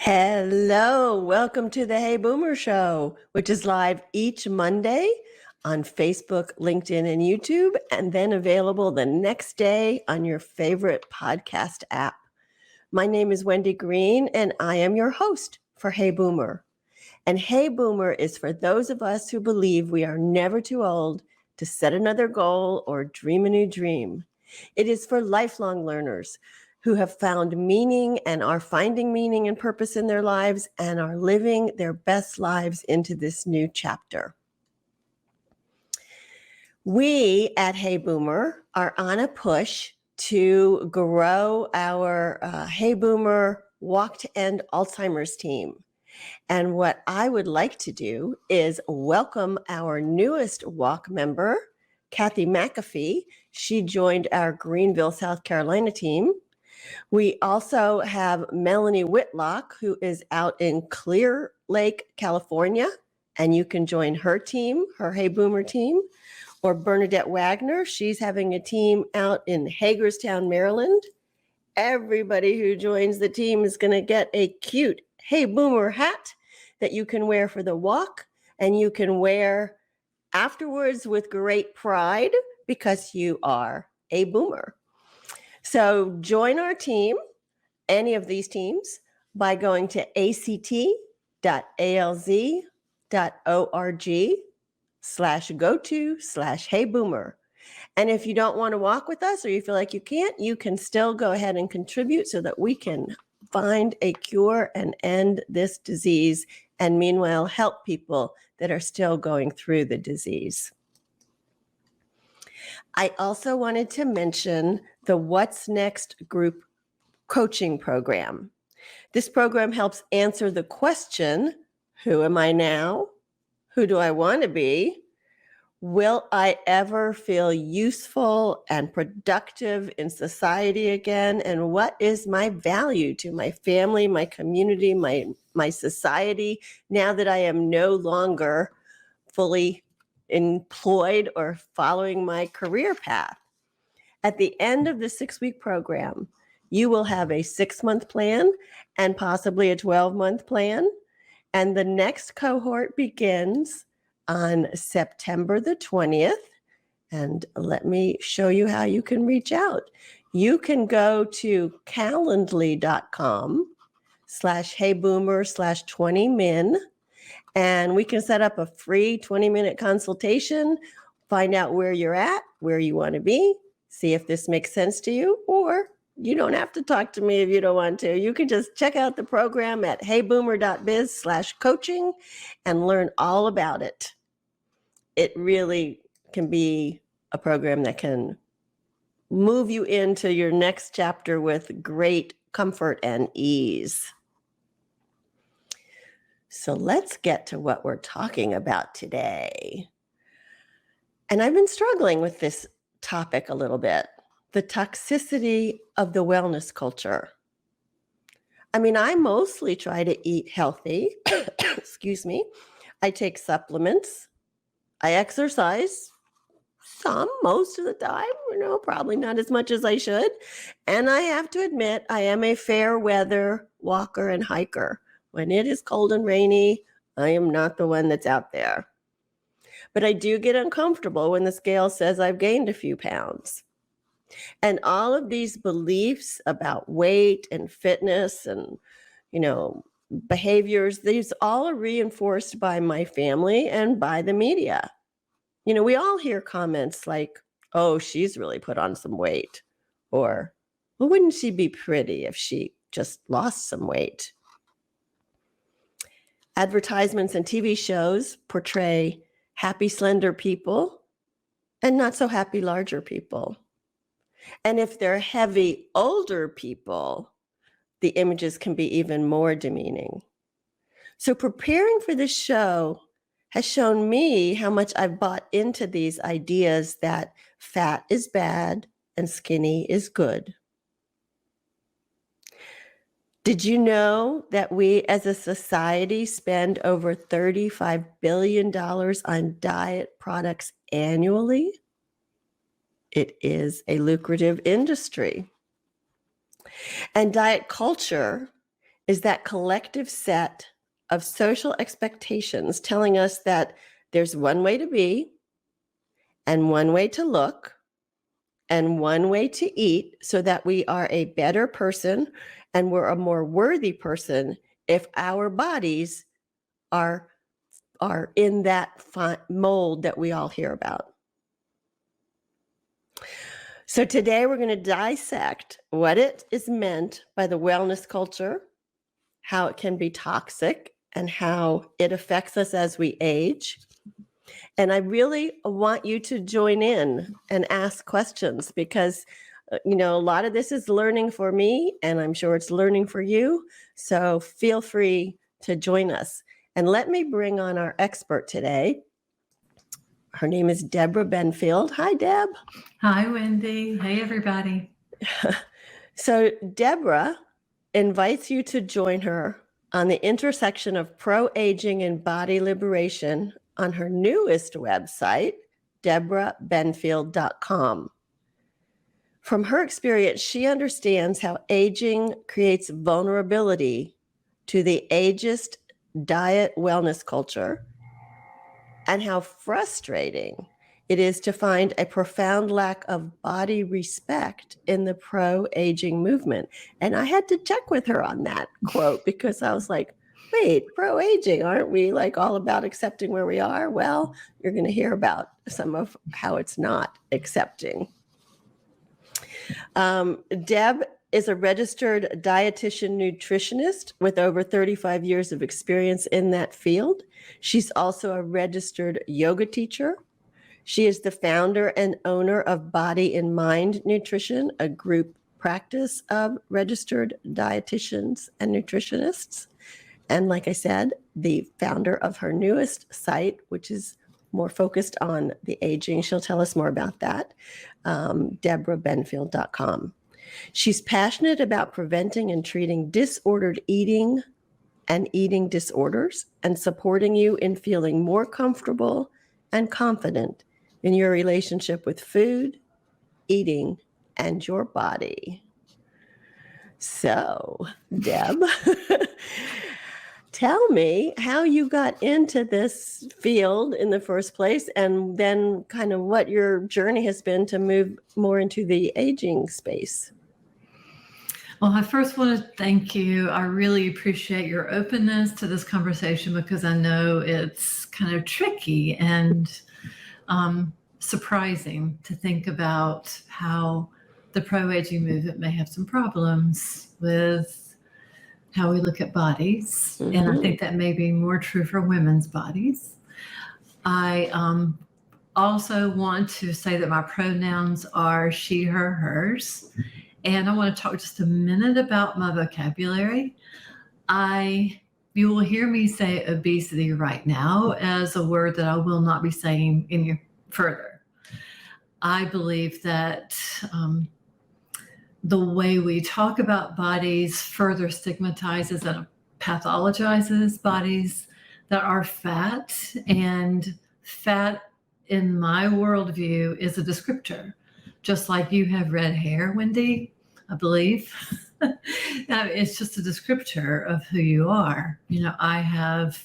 Hello, welcome to the Hey Boomer Show, which is live each Monday on Facebook, LinkedIn, and YouTube, and then available the next day on your favorite podcast app. My name is Wendy Green, and I am your host for Hey Boomer. And Hey Boomer is for those of us who believe we are never too old to set another goal or dream a new dream. It is for lifelong learners who have found meaning and are finding meaning and purpose in their lives and are living their best lives into this new chapter. We at Hey Boomer are on a push to grow our Hey Boomer Walk to End Alzheimer's team. And what I would like to do is welcome our newest walk member, Kathy McAfee. She joined our Greenville, South Carolina team. We also have Melanie Whitlock, who is out in Clear Lake, California, and you can join her team, her Hey Boomer team, or Bernadette Wagner. She's having a team out in Hagerstown, Maryland. Everybody who joins the team is going to get a cute Hey Boomer hat that you can wear for the walk, and you can wear afterwards with great pride because you are a boomer. So join our team, any of these teams, by going to act.alz.org/go-to/heyboomer. And if you don't want to walk with us or you feel like you can't, you can still go ahead and contribute so that we can find a cure and end this disease, and meanwhile help people that are still going through the disease. I also wanted to mention the What's Next group coaching program. This program helps answer the question, who am I now? Who do I want to be? Will I ever feel useful and productive in society again? And what is my value to my family, my community, my society, now that I am no longer fully employed or following my career path? At the end of the 6-week program, you will have a 6-month plan and possibly a 12-month plan. And the next cohort begins on September the 20th. And let me show you how you can reach out. You can go to calendly.com/heyboomer/20min, and we can set up a free 20-minute consultation, find out where you're at, where you want to be, see if this makes sense to you, or you don't have to talk to me if you don't want to. You can just check out the program at heyboomer.biz/coaching and learn all about it. It really can be a program that can move you into your next chapter with great comfort and ease. So let's get to what we're talking about today. And I've been struggling with this topic a little bit, the toxicity of the wellness culture. I mean, I mostly try to eat healthy. Excuse me. I take supplements. I exercise most of the time, probably not as much as I should. And I have to admit, I am a fair weather walker and hiker. When it is cold and rainy, I am not the one that's out there. But I do get uncomfortable when the scale says I've gained a few pounds. And all of these beliefs about weight and fitness and, behaviors, these all are reinforced by my family and by the media. We all hear comments like, oh, she's really put on some weight. Or, well, wouldn't she be pretty if she just lost some weight? Advertisements and TV shows portray happy, slender people and not so happy, larger people. And if they're heavy, older people, the images can be even more demeaning. So preparing for this show has shown me how much I've bought into these ideas that fat is bad and skinny is good. Did you know that we as a society spend over $35 billion on diet products annually? It is a lucrative industry. And diet culture is that collective set of social expectations telling us that there's one way to be and one way to look and one way to eat so that we are a better person and we're a more worthy person if our bodies are in that mold that we all hear about. So today we're going to dissect what it is meant by the wellness culture, how it can be toxic, and how it affects us as we age. And I really want you to join in and ask questions because, a lot of this is learning for me, and I'm sure it's learning for you. So feel free to join us. And let me bring on our expert today. Her name is Debra Benfield. Hi, Deb. Hi, Wendy. Hey, everybody. So Debra invites you to join her on the intersection of pro-aging and body liberation on her newest website, debrabenfield.com. From her experience, she understands how aging creates vulnerability to the ageist diet wellness culture and how frustrating it is to find a profound lack of body respect in the pro-aging movement. And I had to check with her on that quote because I was like, wait, pro-aging, aren't we like all about accepting where we are? Well, you're going to hear about some of how it's not accepting. Deb is a registered dietitian nutritionist with over 35 years of experience in that field. She's also a registered yoga teacher. She is the founder and owner of Body and Mind Nutrition, a group practice of registered dietitians and nutritionists. And like I said, the founder of her newest site, which is more focused on the aging. She'll tell us more about that, debrabenfield.com. She's passionate about preventing and treating disordered eating and eating disorders and supporting you in feeling more comfortable and confident in your relationship with food, eating, and your body. So, Deb, tell me how you got into this field in the first place, and then kind of what your journey has been to move more into the aging space. Well, I first want to thank you. I really appreciate your openness to this conversation because I know it's kind of tricky and surprising to think about how the pro-aging movement may have some problems with how we look at bodies. Mm-hmm. And I think that may be more true for women's bodies. I also want to say that my pronouns are she, her, hers. And I want to talk just a minute about my vocabulary. You will hear me say obesity right now as a word that I will not be saying any further. I believe that the way we talk about bodies further stigmatizes and pathologizes bodies that are fat. And fat, in my worldview, is a descriptor. Just like you have red hair, Wendy, I believe. It's just a descriptor of who you are. I have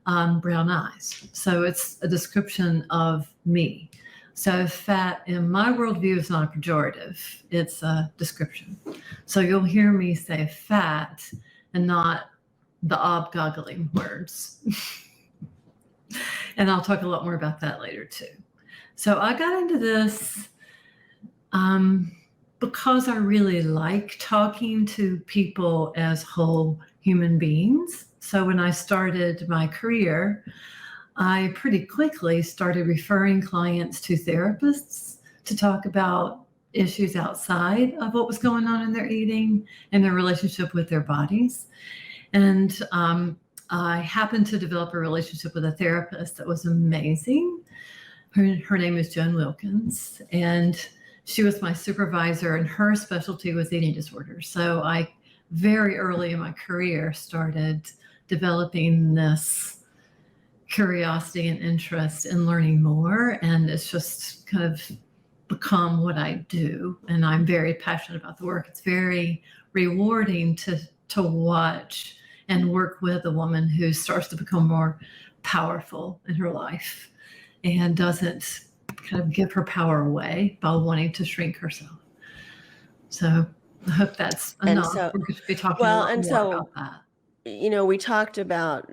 brown eyes. So it's a description of me. So fat, in my worldview, is not a pejorative. It's a description. So you'll hear me say fat and not the ob-goggling words. And I'll talk a lot more about that later, too. So I got into this because I really like talking to people as whole human beings. So when I started my career, I pretty quickly started referring clients to therapists to talk about issues outside of what was going on in their eating and their relationship with their bodies. And I happened to develop a relationship with a therapist that was amazing. Her name is Joan Wilkins, and she was my supervisor, and her specialty was eating disorders. So I, very early in my career, started developing this curiosity and interest in learning more. And it's just kind of become what I do. And I'm very passionate about the work. It's very rewarding to to watch and work with a woman who starts to become more powerful in her life and doesn't kind of give her power away by wanting to shrink herself. So I hope that's And enough. so, We're going to be talking a well, lot and more so, about that. we talked about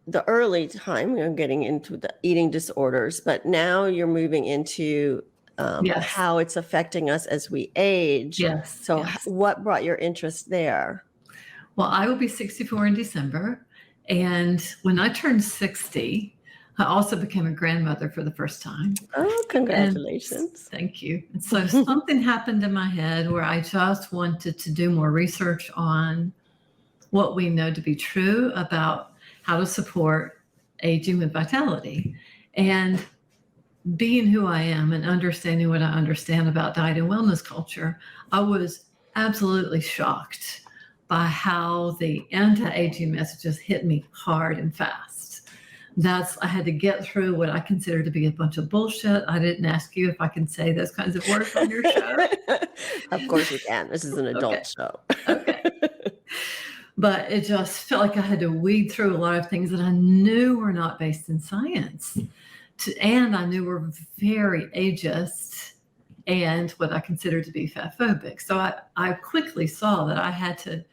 the early time, getting into the eating disorders, but now you're moving into Yes. how it's affecting us as we age. Yes. So yes. what brought your interest there? Well, I will be 64 in December. And when I turned 60, I also became a grandmother for the first time. Oh, congratulations. Thank you. And so something happened in my head where I just wanted to do more research on what we know to be true about how to support aging with vitality. And being who I am and understanding what I understand about diet and wellness culture, I was absolutely shocked by how the anti-aging messages hit me hard and fast. I had to get through what I consider to be a bunch of bullshit. I didn't ask you if I can say those kinds of words on your show. Of course you can. This is an adult show. Okay. But it just felt like I had to weed through a lot of things that I knew were not based in science. And I knew were very ageist and what I consider to be fat phobic. So I quickly saw that I had to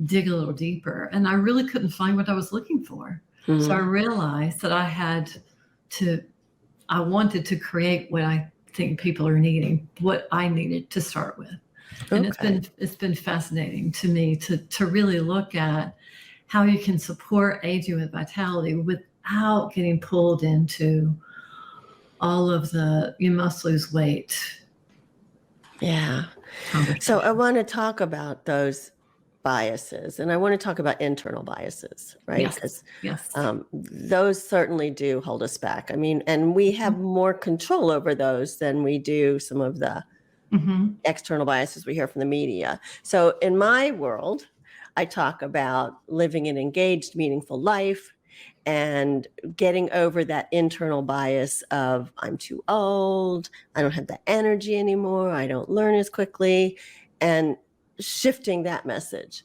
dig a little deeper, and I really couldn't find what I was looking for. Mm-hmm. So I realized that I wanted to create what I think people are needing, what I needed to start with. And it's been fascinating to me to really look at how you can support aging with vitality without getting pulled into all of you must lose weight. Yeah. So I want to talk about those biases, and I want to talk about internal biases, right? Yes. Those certainly do hold us back. I mean, and we have more control over those than we do some of the external biases we hear from the media. So in my world, I talk about living an engaged, meaningful life and getting over that internal bias of I'm too old, I don't have the energy anymore, I don't learn as quickly, and shifting that message.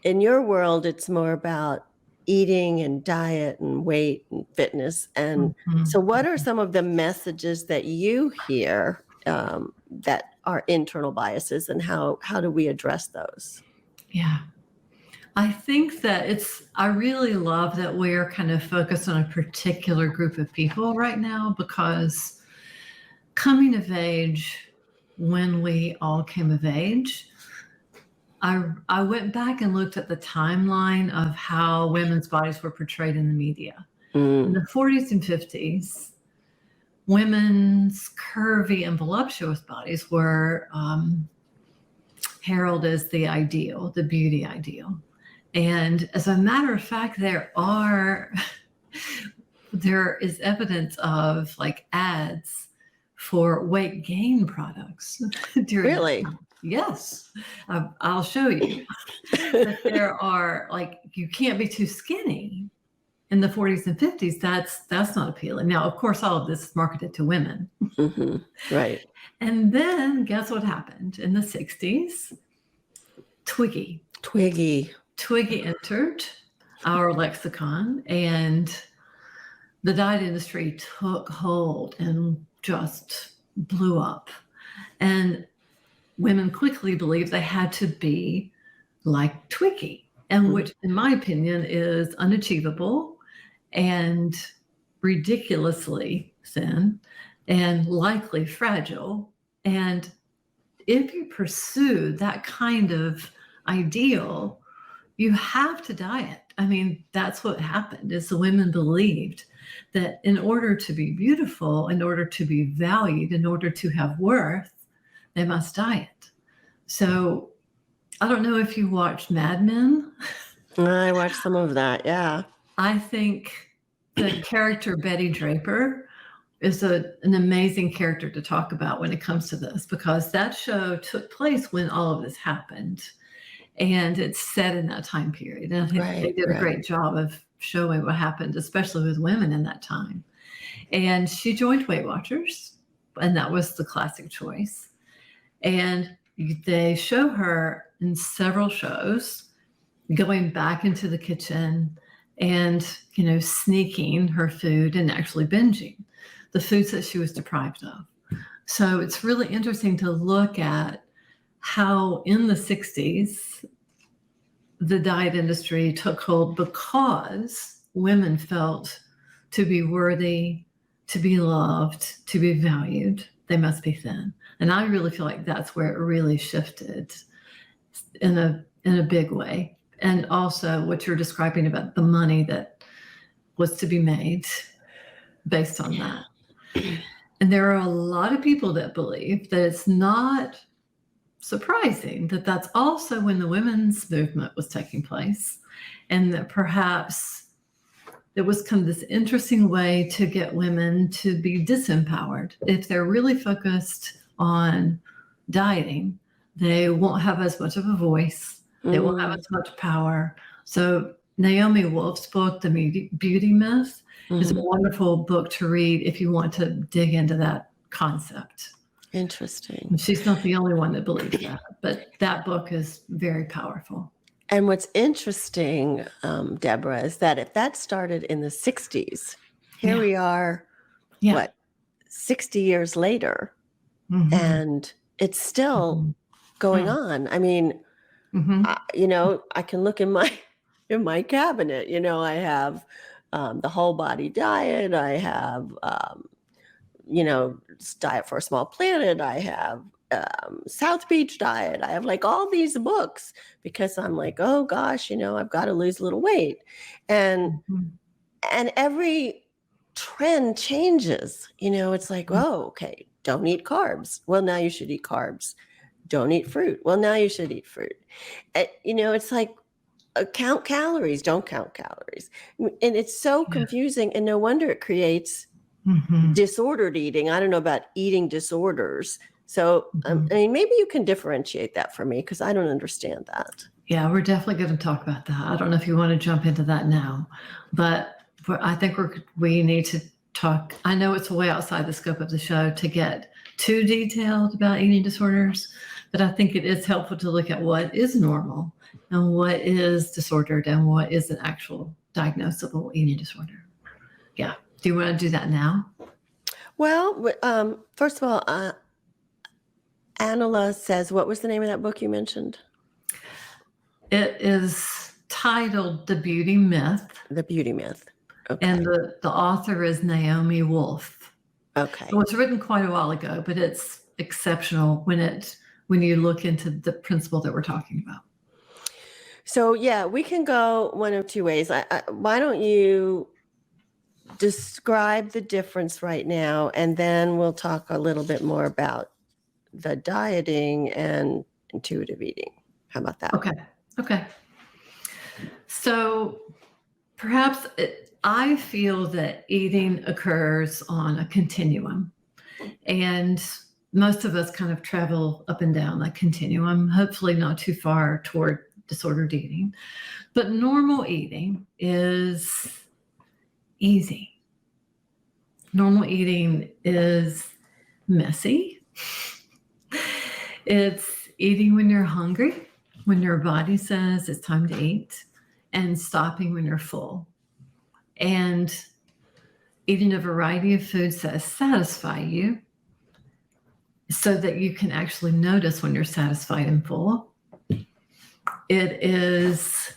In your world, it's more about eating and diet and weight and fitness. And so what are some of the messages that you hear that are internal biases, and how do we address those? Yeah. I think that I really love that we're kind of focused on a particular group of people right now, because coming of age, when we all came of age, I went back and looked at the timeline of how women's bodies were portrayed in the media. In the 40s and 50s, women's curvy and voluptuous bodies were heralded as the ideal, the beauty ideal. And as a matter of fact, there is evidence of like ads for weight gain products during Really? that time. Yes, I'll show you. But there are, like, you can't be too skinny in the 40s and 50s. That's not appealing. Now, of course, all of this is marketed to women. Right. And then guess what happened in the 60s? Twiggy entered our lexicon, and the diet industry took hold and just blew up. And women quickly believed they had to be like Twiggy, and which, in my opinion, is unachievable and ridiculously thin and likely fragile. And if you pursue that kind of ideal, you have to diet. I mean, that's what happened, is the women believed that in order to be beautiful, in order to be valued, in order to have worth, they must diet. So I don't know if you watched Mad Men. I watched some of that, yeah. I think the character Betty Draper is an amazing character to talk about when it comes to this, because that show took place when all of this happened. And it's set in that time period. And I think they did a great job of showing what happened, especially with women in that time. And she joined Weight Watchers, and that was the classic choice. And they show her in several shows, going back into the kitchen and, sneaking her food and actually binging the foods that she was deprived of. So it's really interesting to look at how in the 60s, the diet industry took hold because women felt to be worthy, to be loved, to be valued, they must be thin. And I really feel like that's where it really shifted in a big way. And also what you're describing about the money that was to be made based on that. And there are a lot of people that believe that it's not surprising that that's also when the women's movement was taking place, and that perhaps it was kind of this interesting way to get women to be disempowered. If they're really focused on dieting, they won't have as much of a voice. They won't have as much power. So Naomi Wolf's book, The Beauty Myth, is a wonderful book to read if you want to dig into that concept. Interesting. And she's not the only one that believes that, but that book is very powerful. And what's interesting, Deborah, is that if that started in the 60s, here we are, 60 years later, and it's still going on. I mean, I can look in my cabinet. I have the whole body diet. I have, Diet for a Small Planet. I have South Beach Diet. I have like all these books because I'm like, oh gosh, I've got to lose a little weight, and every trend changes. It's like, oh, okay, don't eat carbs. Well, now you should eat carbs. Don't eat fruit. Well, now you should eat fruit. It's like count calories. Don't count calories, and it's so confusing. And no wonder it creates disordered eating. I don't know about eating disorders. So, maybe you can differentiate that for me because I don't understand that. Yeah, we're definitely going to talk about that. I don't know if you want to jump into that now, but I think we need to talk. I know it's way outside the scope of the show to get too detailed about eating disorders, but I think it is helpful to look at what is normal and what is disordered and what is an actual diagnosable eating disorder. Yeah. Do you want to do that now? Well, first of all, Anila says, what was the name of that book you mentioned? It is titled The Beauty Myth. The Beauty Myth. Okay. And the author is Naomi Wolf. Okay. It was written quite a while ago, but it's exceptional when you look into the principle that we're talking about. So we can go one of two ways. Why don't you describe the difference right now, and then we'll talk a little bit more about the dieting and intuitive eating. How about that? Okay. So perhaps I feel that eating occurs on a continuum, and most of us kind of travel up and down that continuum, hopefully not too far toward disordered eating. But normal eating is easy. Normal eating is messy. It's eating when you're hungry, when your body says it's time to eat, and stopping when you're full. And eating a variety of foods that satisfy you so that you can actually notice when you're satisfied and full. It is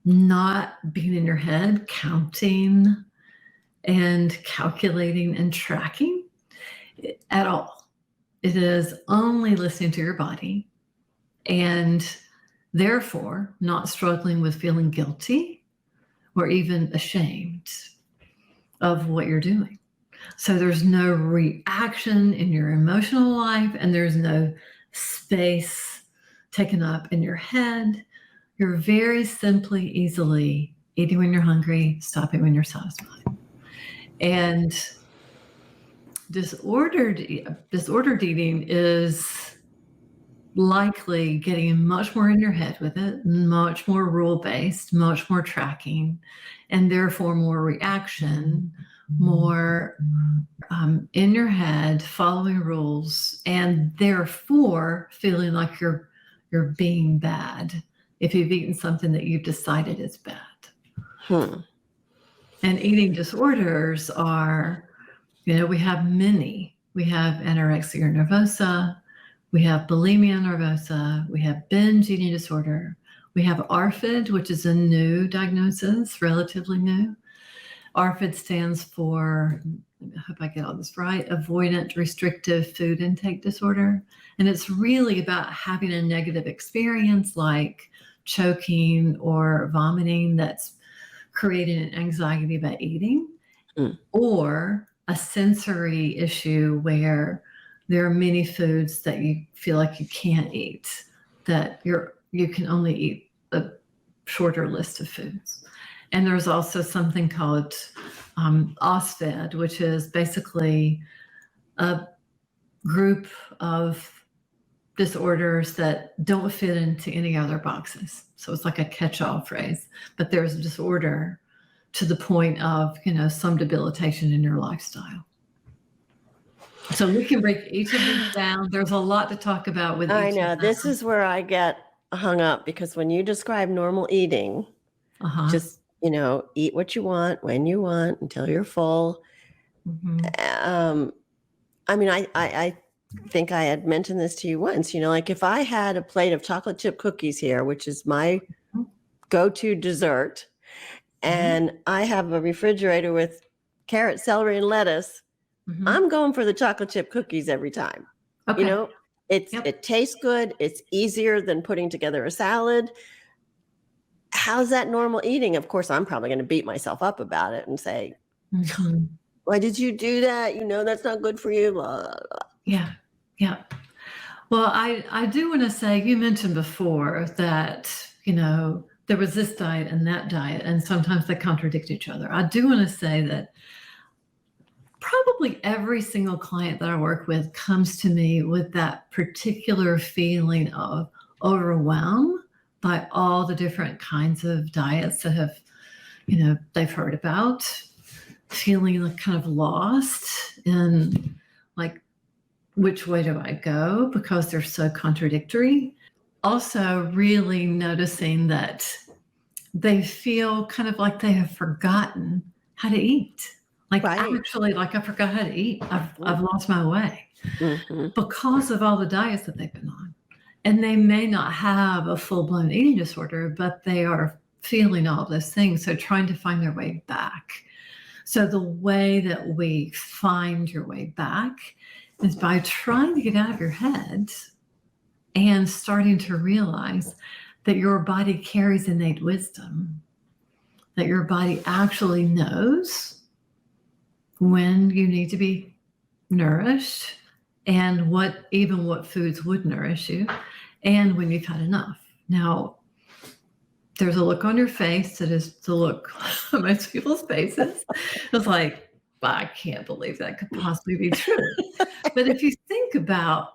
not being in your head, counting and calculating and tracking at all. It is only listening to your body and therefore not struggling with feeling guilty or even ashamed of what you're doing. So there's no reaction in your emotional life, and there's no space taken up in your head. You're very simply, easily eating when you're hungry, stopping when you're satisfied. And disordered eating is likely getting much more in your head with it, much more rule-based, much more tracking, and therefore more reaction, more in your head, following rules, and therefore feeling like you're being bad if you've eaten something that you've decided is bad. Hmm. And eating disorders are, we have many. We have anorexia nervosa, we have bulimia nervosa, we have binge eating disorder, we have ARFID, which is a new diagnosis, relatively new. ARFID stands for, I hope I get all this right, avoidant restrictive food intake disorder. And it's really about having a negative experience like choking or vomiting that's creating an anxiety about eating, or a sensory issue where there are many foods that you feel like you can't eat, that you can only eat a shorter list of foods. And there's also something called OSFED, which is basically a group of disorders that don't fit into any other boxes. So it's like a catch-all phrase, but there's a disorder to the point of, some debilitation in your lifestyle. So we can break each of these down. There's a lot to talk about with each I know. of them. This is where I get hung up, because when you describe normal eating, just, eat what you want, when you want, until you're full. Mm-hmm. I think I had mentioned this to you once, like if I had a plate of chocolate chip cookies here, which is my go-to dessert, and I have a refrigerator with carrot, celery, and lettuce, I'm going for the chocolate chip cookies every time. Okay. It tastes good. It's easier than putting together a salad. How's that normal eating? Of course, I'm probably going to beat myself up about it and say, why did you do that? That's not good for you. Blah, blah, blah. Yeah. Well, I do want to say, you mentioned before that, there was this diet and that diet, and sometimes they contradict each other. I do want to say that probably every single client that I work with comes to me with that particular feeling of overwhelm by all the different kinds of diets that have, they've heard about, feeling like kind of lost in like, which way do I go? Because they're so contradictory. Also really noticing that they feel kind of like they have forgotten how to eat. Like actually, like I forgot how to eat. I've lost my way because of all the diets that they've been on. And they may not have a full-blown eating disorder, but they are feeling all those things. So trying to find their way back. So the way that we find your way back is by trying to get out of your head and starting to realize that your body carries innate wisdom, that your body actually knows when you need to be nourished and what foods would nourish you and when you've had enough. Now, there's a look on your face that is the look on most people's faces. It's like, I can't believe that could possibly be true. But if you think about,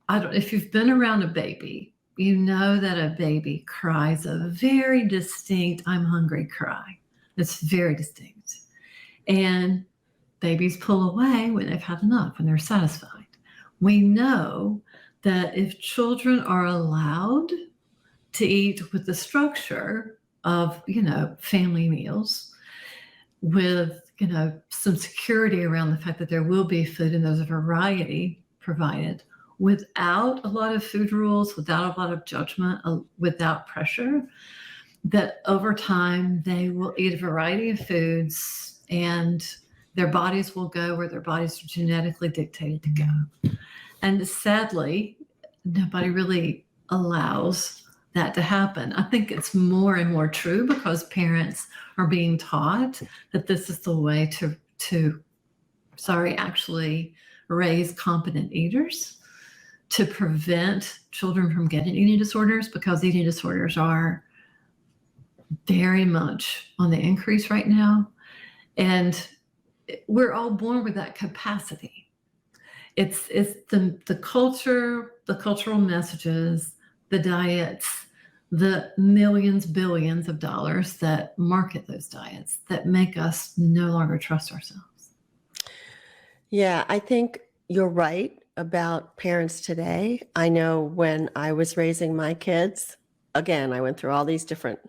if you've been around a baby, you know that a baby cries a very distinct, I'm hungry cry. It's very distinct. And babies pull away when they've had enough, when they're satisfied. We know that if children are allowed to eat with the structure of, family meals with, some security around the fact that there will be food and there's a variety provided without a lot of food rules, without a lot of judgment, without pressure, that over time they will eat a variety of foods and their bodies will go where their bodies are genetically dictated to go. And sadly, nobody really allows that to happen. I think it's more and more true because parents are being taught that this is the way to actually raise competent eaters, to prevent children from getting eating disorders, because eating disorders are very much on the increase right now. And we're all born with that capacity. It's the culture, the cultural messages, the diets, the millions, billions of dollars that market those diets that make us no longer trust ourselves. Yeah, I think you're right about parents today. I know when I was raising my kids, again, I went through all these different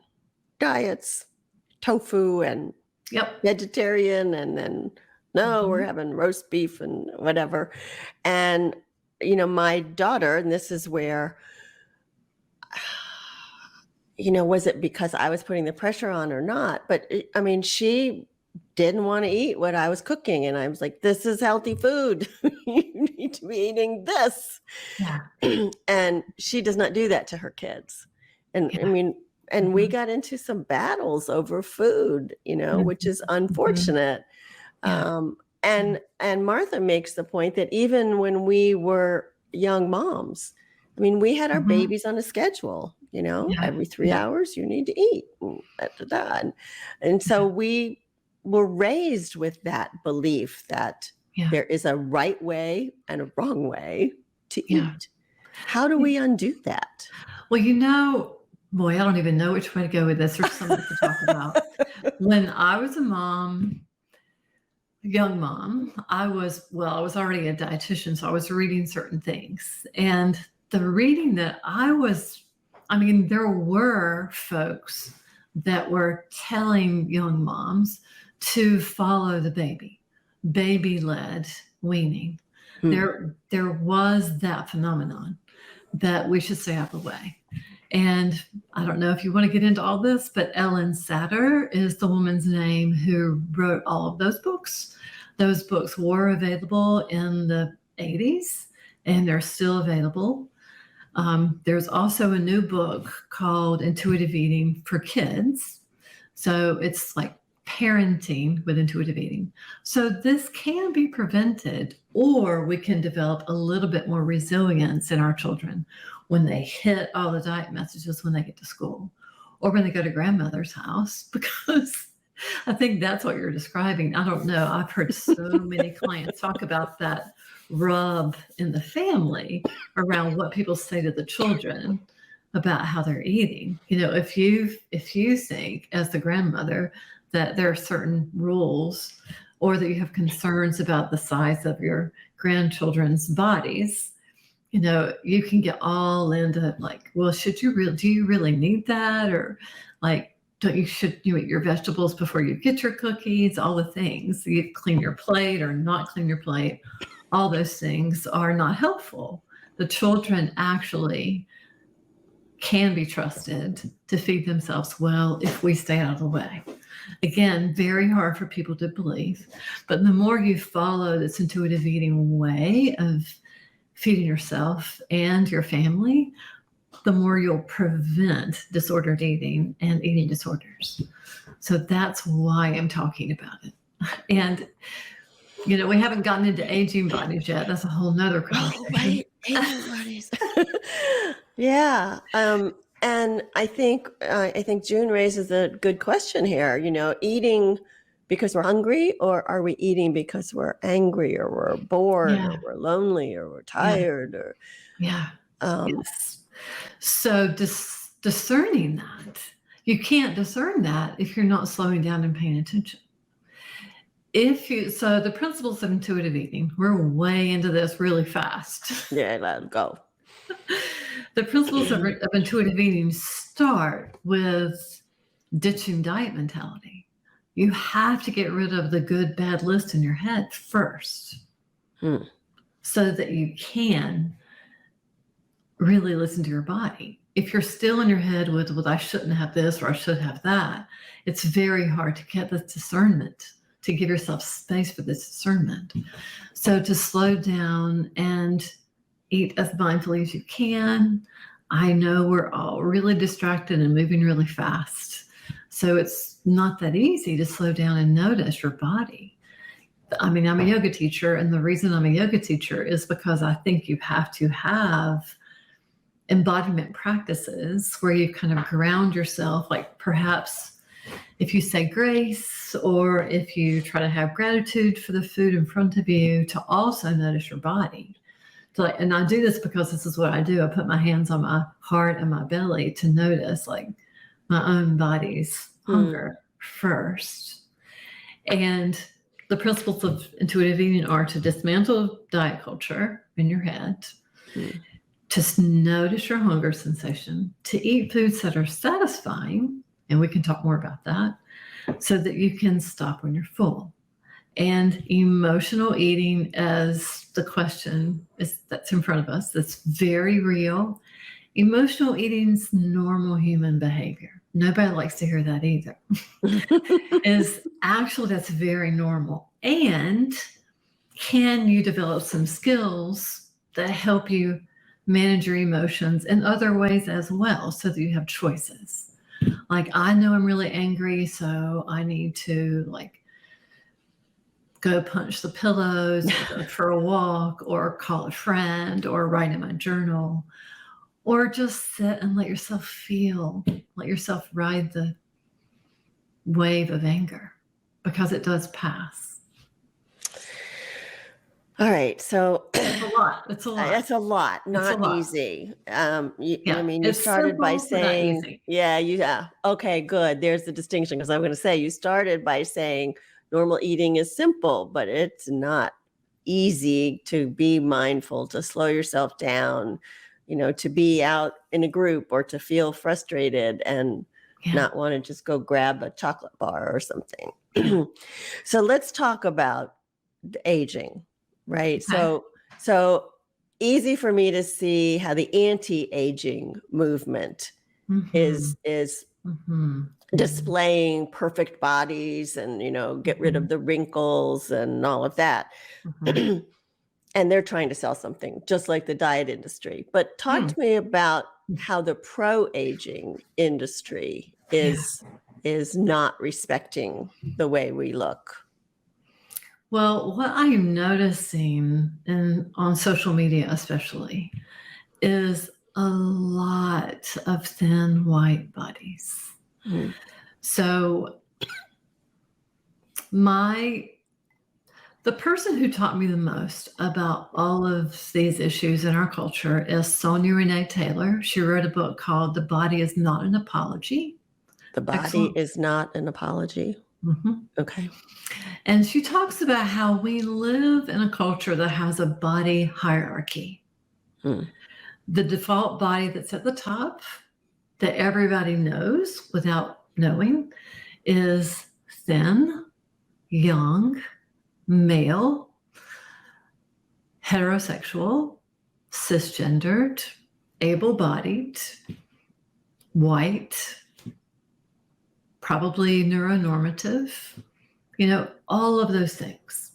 diets, tofu and Yep. vegetarian, and then no, we're Mhm. having roast beef and whatever. And, you know, my daughter, and this is where, you know, was it because I was putting the pressure on or not? But I mean, she didn't want to eat what I was cooking. And I was like, this is healthy food. You need to be eating this. Yeah. And she does not do that to her kids. And I Yeah. mean, and we Mhm. got into some battles over food, you know, which Mhm. is Mhm. unfortunate. Yeah. Um, Yeah. and Martha makes the point that even when we were young moms, I mean, we had our Mhm. babies on a schedule, you know, Yeah. every 3 hours you need to eat. And so Yeah. we were raised with that belief that Yeah. there is a right way and a wrong way to Yeah. eat. How do we undo that? Well, boy, I don't even know which way to go with this. There's so much to talk about. When I was a mom, young mom, I was already a dietitian, so I was reading certain things. And the reading that there were folks that were telling young moms to follow the baby-led weaning. Hmm. There was that phenomenon that we should stay out of the way. And I don't know if you want to get into all this, but Ellen Satter is the woman's name who wrote all of those books. Those books were available in the 80s and they're still available. There's also a new book called Intuitive Eating for Kids. So it's like parenting with intuitive eating. So this can be prevented, or we can develop a little bit more resilience in our children when they hit all the diet messages when they get to school or when they go to grandmother's house, because I think that's what you're describing. I don't know. I've heard so many clients talk about that rub in the family around what people say to the children about how they're eating. You know, if you think as the grandmother that there are certain rules or that you have concerns about the size of your grandchildren's bodies, you know, you can get all into like, well, do you really need that? Or like, should you eat your vegetables before you get your cookies? All the things. You clean your plate or not clean your plate. All those things are not helpful. The children actually can be trusted to feed themselves well if we stay out of the way. Again, very hard for people to believe, but the more you follow this intuitive eating way of feeding yourself and your family, the more you'll prevent disordered eating and eating disorders. So that's why I'm talking about it. And, you know, we haven't gotten into aging bodies yet. That's a whole nother conversation. Oh, right. Aging bodies. Yeah. And I think June raises a good question here. You know, eating because we're hungry, or are we eating because we're angry, or we're bored, Yeah. or we're lonely, or we're Yeah. tired, or Yeah. um, Yes. So discerning that, you can't discern that if you're not slowing down and paying attention. So the principles of intuitive eating, we're way into this really fast. yeah, let it go. The principles of intuitive eating start with ditching diet mentality. You have to get rid of the good, bad list in your head first so that you can really listen to your body. If you're still in your head with, well, I shouldn't have this or I should have that, it's very hard to get this discernment, to give yourself space for this discernment. So to slow down and eat as mindfully as you can. I know we're all really distracted and moving really fast. So it's not that easy to slow down and notice your body. I mean, I'm a yoga teacher, and the reason I'm a yoga teacher is because I think you have to have embodiment practices where you kind of ground yourself, like perhaps if you say grace or if you try to have gratitude for the food in front of you, to also notice your body. And I do this because this is what I do. I put my hands on my heart and my belly to notice like my own body's hunger first. And the principles of intuitive eating are to dismantle diet culture in your head, to notice your hunger sensation, to eat foods that are satisfying, and we can talk more about that, so that you can stop when you're full. And emotional eating, as the question that's in front of us, that's very real. Emotional eating's normal human behavior. Nobody likes to hear that either. Is actually, that's very normal. And can you develop some skills that help you manage your emotions in other ways as well, so that you have choices? Like, I know I'm really angry, so I need to go punch the pillows, or go for a walk, or call a friend, or write in my journal, or just sit and let yourself feel, let yourself ride the wave of anger, because it does pass. All right. So It's a lot. It's a lot. That's a lot, not a lot. easy. I mean, you it's started by simple, but not saying, easy. yeah. Okay, good. There's the distinction, because I'm going to say you started by saying normal eating is simple, but it's not easy to be mindful, to slow yourself down, to be out in a group, or to feel frustrated and not want to just go grab a chocolate bar or something. So let's talk about the aging, right? Okay. So easy for me to see how the anti-aging movement is displaying perfect bodies and, get rid of the wrinkles and all of that. And they're trying to sell something, just like the diet industry. But talk to me about how the pro-aging industry is not respecting the way we look. Well, what I am noticing on social media especially is a lot of thin white bodies. So the person who taught me the most about all of these issues in our culture is Sonia Renee Taylor. She wrote a book called The Body Is Not an Apology. The Body Is Not an Apology. Okay. And she talks about how we live in a culture that has a body hierarchy. The default body that's at the top, that everybody knows without knowing, is thin, young, male, heterosexual, cisgendered, able-bodied, white, probably neuronormative, all of those things.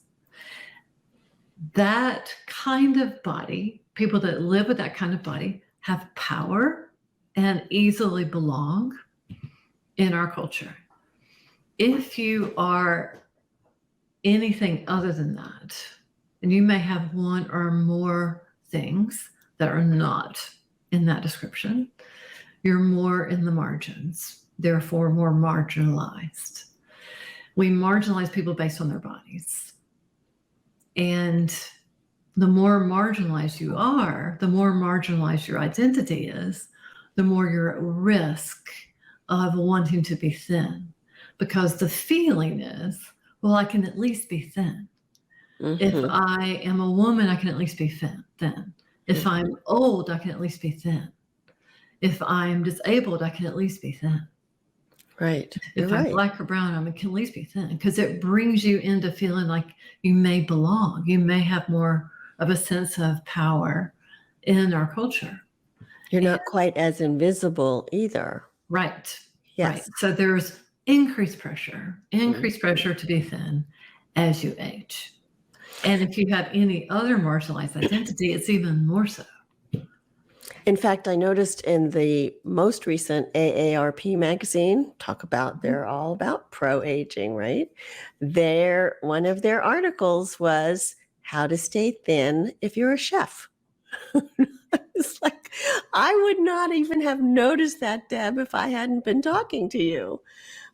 That kind of body, people that live with that kind of body, have power and easily belong in our culture. If you are anything other than that, and you may have one or more things that are not in that description, you're more in the margins, therefore more marginalized. We marginalize people based on their bodies. And the more marginalized you are, the more marginalized your identity is, the more you're at risk of wanting to be thin. Because the feeling is, well, I can at least be thin. If I am a woman, I can at least be thin. If I'm old, I can at least be thin. If I'm disabled, I can at least be thin. Right. If I'm black or brown, I can at least be thin, because it brings you into feeling like you may belong. You may have more of a sense of power in our culture. You're not quite as invisible either. Right. Yes. Right. So there's increased pressure to be thin as you age. And if you have any other marginalized identity, it's even more so. In fact, I noticed in the most recent AARP magazine, they're all about pro-aging, right? One of their articles was how to stay thin if you're a chef. It's like, I would not even have noticed that, Deb, if I hadn't been talking to you.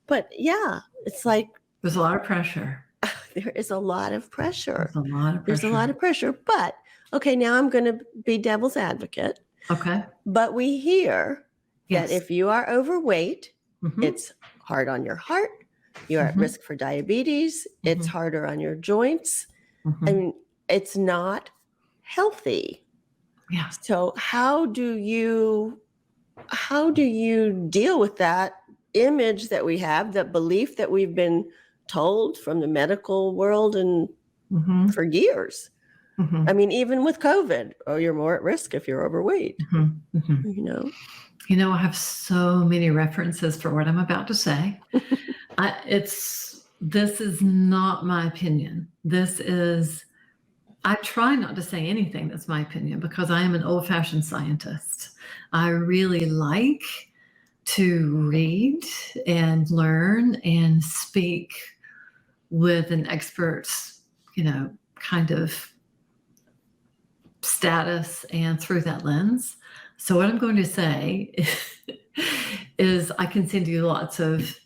But yeah, it's like there's a lot of pressure. There is a lot of pressure. There's a lot of pressure. But okay, now I'm going to be devil's advocate. Okay. But we hear that if you are overweight, it's hard on your heart. You're at risk for diabetes. It's harder on your joints. I mean, it's not healthy. Yeah. So how do you deal with that image that we have, that belief that we've been told from the medical world and Mm-hmm. for years? Mm-hmm. I mean, even with COVID, you're more at risk if you're overweight. Mm-hmm. Mm-hmm. I have so many references for what I'm about to say. This is not my opinion. I try not to say anything that's my opinion because I am an old-fashioned scientist. I really like to read and learn and speak with an expert's, kind of status and through that lens. So what I'm going to say is I can send you lots of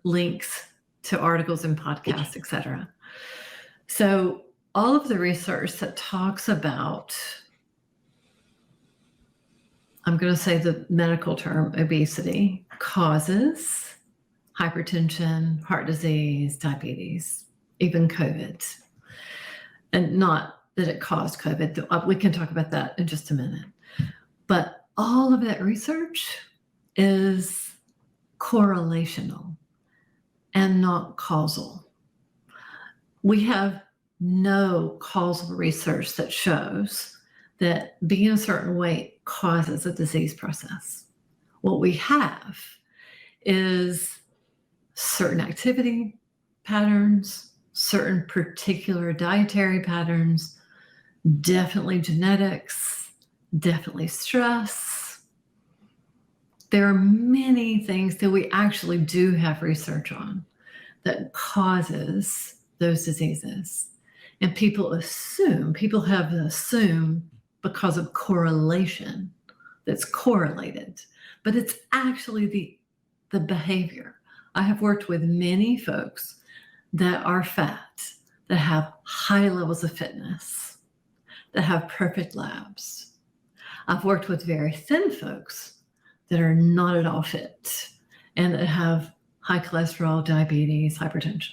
links to articles and podcasts, etc. So all of the research that talks about, I'm going to say the medical term, obesity, causes hypertension, heart disease, diabetes, even COVID. And not that it caused COVID. We can talk about that in just a minute. But all of that research is correlational and not causal. We have no causal research that shows that being a certain weight causes a disease process. What we have is certain activity patterns, certain particular dietary patterns, definitely genetics, definitely stress. There are many things that we actually do have research on that causes those diseases. And people have assumed because of correlation that's correlated, but it's actually the behavior. I have worked with many folks that are fat, that have high levels of fitness, that have perfect labs. I've worked with very thin folks that are not at all fit and that have high cholesterol, diabetes, hypertension.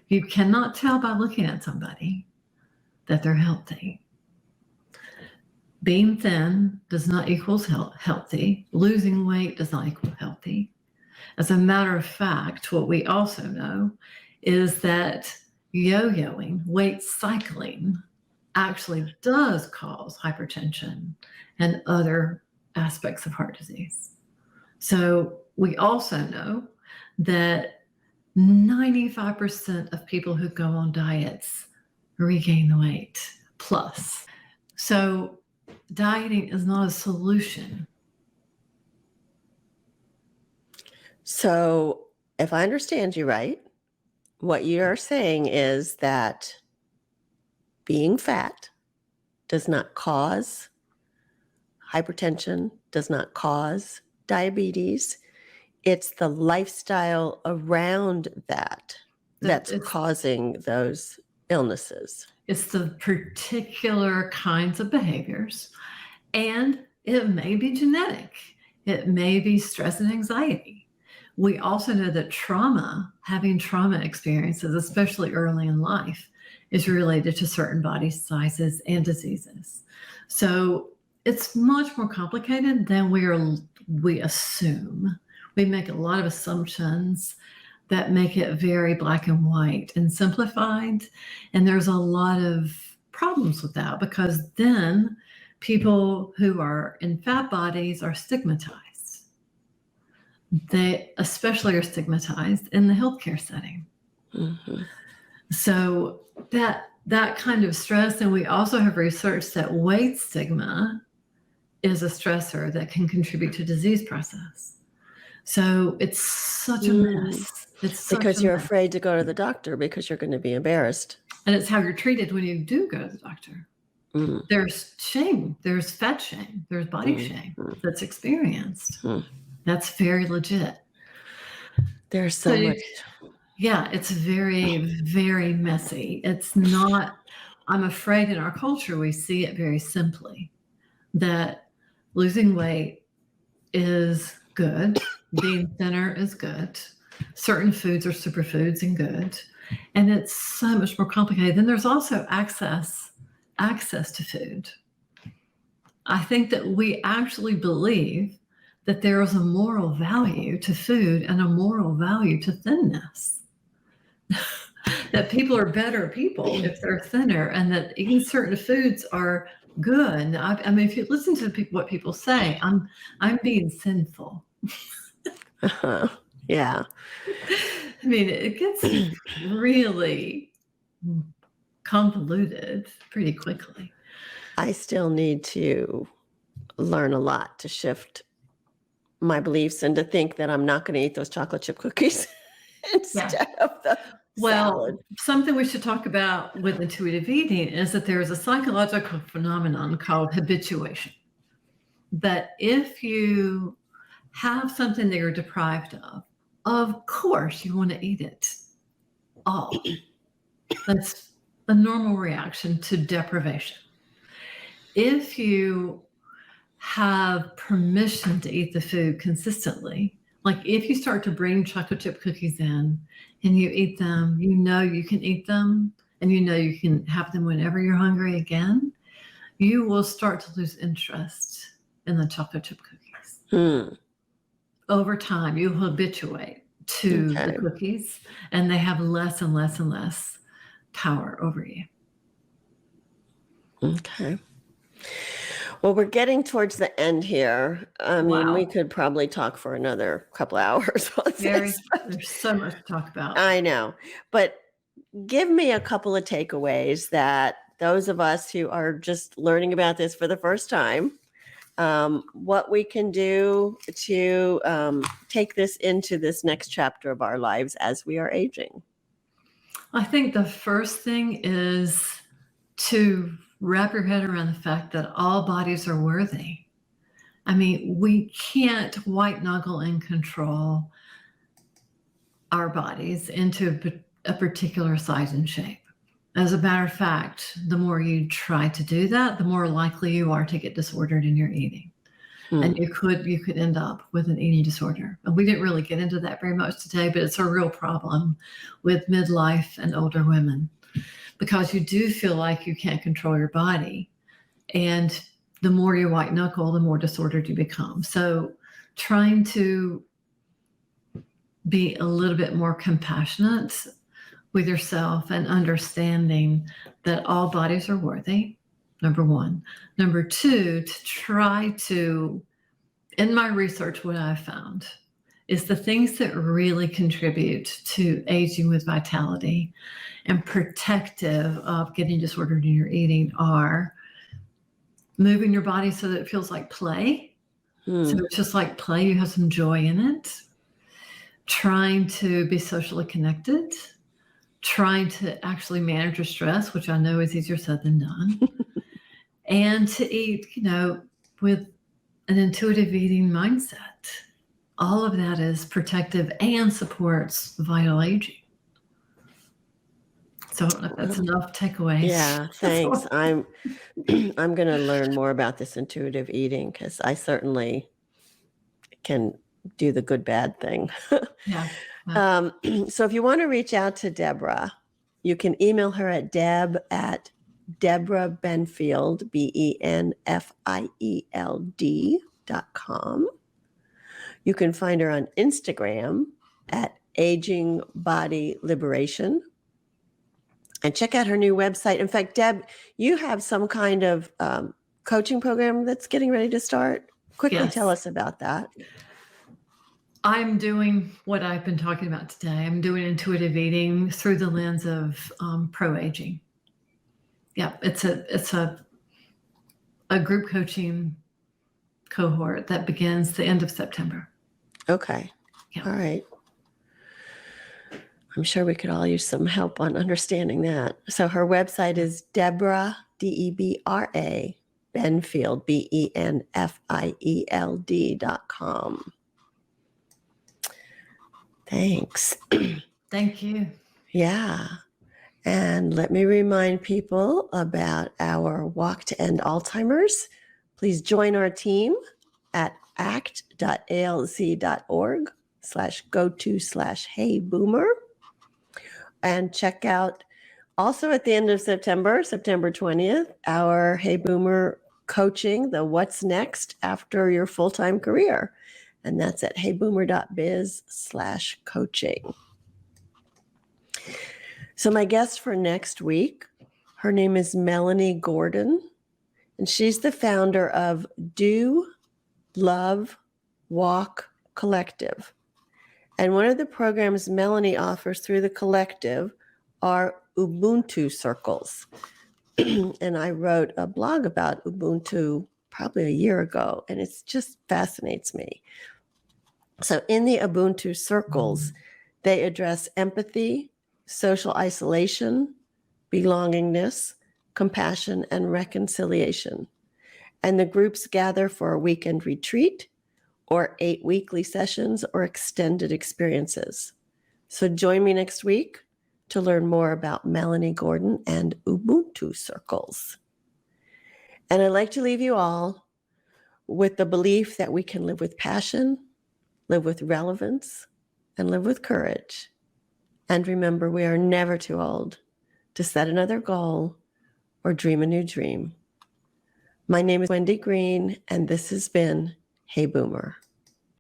You cannot tell by looking at somebody that they're healthy. Being thin does not equal healthy. Losing weight does not equal healthy. As a matter of fact, what we also know is that yo-yoing, weight cycling, actually does cause hypertension and other aspects of heart disease. So we also know that 95% of people who go on diets regain the weight plus. So dieting is not a solution. So if I understand you right, what you're saying is that being fat does not cause hypertension, does not cause diabetes. It's the lifestyle around that's causing those illnesses. It's the particular kinds of behaviors, and it may be genetic. It may be stress and anxiety. We also know that having trauma experiences, especially early in life, is related to certain body sizes and diseases. So it's much more complicated than we assume. We make a lot of assumptions that make it very black and white and simplified. And there's a lot of problems with that because then people who are in fat bodies are stigmatized. They especially are stigmatized in the healthcare setting. Mm-hmm. So that kind of stress, and we also have research that weight stigma is a stressor that can contribute to disease process. So it's such a mess. Because you're afraid to go to the doctor because you're going to be embarrassed. And it's how you're treated when you do go to the doctor. Mm. There's shame. There's fat shame. There's body shame that's experienced. That's very legit. There's so much. Yeah, it's very, very messy. It's not, I'm afraid in our culture, we see it very simply that losing weight is good. Being thinner is good. Certain foods are superfoods and good. And it's so much more complicated. Then there's also access access to food. I think that we actually believe that there is a moral value to food and a moral value to thinness. That people are better people if they're thinner, and that eating certain foods are good. I mean, if you listen to what people say, I'm being sinful. Yeah. I mean, it gets really convoluted pretty quickly. I still need to learn a lot to shift my beliefs and to think that I'm not going to eat those chocolate chip cookies instead of the salad. Something we should talk about with intuitive eating is that there is a psychological phenomenon called habituation. That if you have something that you're deprived of course you want to eat it all. That's a normal reaction to deprivation. If you have permission to eat the food consistently, like if you start to bring chocolate chip cookies in and you eat them, you know you can eat them and you know you can have them whenever you're hungry again, you will start to lose interest in the chocolate chip cookies. Over time, you habituate to the cookies and they have less and less and less power over you. Okay. Well, we're getting towards the end here. I mean, we could probably talk for another couple hours on this. There's so much to talk about. I know. But give me a couple of takeaways that those of us who are just learning about this for the first time, what we can do to take this into this next chapter of our lives as we are aging. I think the first thing is to wrap your head around the fact that all bodies are worthy. I mean, we can't white knuckle and control our bodies into a particular size and shape. As a matter of fact, the more you try to do that, the more likely you are to get disordered in your eating. And you could end up with an eating disorder. And we didn't really get into that very much today, but it's a real problem with midlife and older women because you do feel like you can't control your body. And the more you white knuckle, the more disordered you become. So trying to be a little bit more compassionate with yourself and understanding that all bodies are worthy, number one. Number two, to try to, in my research, what I've found is the things that really contribute to aging with vitality and protective of getting disordered in your eating are moving your body so that it feels like play. So it's just like play, you have some joy in it. Trying to be socially connected. Trying to actually manage your stress, which I know is easier said than done. And to eat, with an intuitive eating mindset. All of that is protective and supports vital aging. So I don't know if that's enough takeaways. Yeah, thanks. I'm going to learn more about this intuitive eating because I certainly can do the good bad thing. Yeah. So if you want to reach out to Debra, you can email her at Debra Benfield, BENFIELD.com. You can find her on Instagram at Aging Body Liberation. And check out her new website. In fact, Deb, you have some kind of coaching program that's getting ready to start. Quickly tell us about that. I'm doing what I've been talking about today. I'm doing intuitive eating through the lens of pro-aging. Yeah, it's a group coaching cohort that begins the end of September. Okay. Yeah. All right. I'm sure we could all use some help on understanding that. So her website is Debra, Debra, Benfield, BENFIELD.com. Thanks. Thank you. Yeah. And let me remind people about our Walk to End Alzheimer's. Please join our team at act.alz.org/go-to/heyboomer. And check out Also at the end of September, September 20th, our Hey Boomer coaching, the What's Next After Your Full-Time Career. And that's at heyboomer.biz/coaching. So my guest for next week, her name is Melanie Gordon, and she's the founder of Do, Love, Walk Collective. And one of the programs Melanie offers through the collective are Ubuntu circles. And I wrote a blog about Ubuntu probably a year ago, and it just fascinates me. So in the Ubuntu circles, they address empathy, social isolation, belongingness, compassion, and reconciliation. And the groups gather for a weekend retreat or 8 weekly sessions or extended experiences. So join me next week to learn more about Melanie Gordon and Ubuntu circles. And I'd like to leave you all with the belief that we can live with passion, live with relevance, and live with courage. And remember, we are never too old to set another goal or dream a new dream. My name is Wendy Green, and this has been Hey Boomer.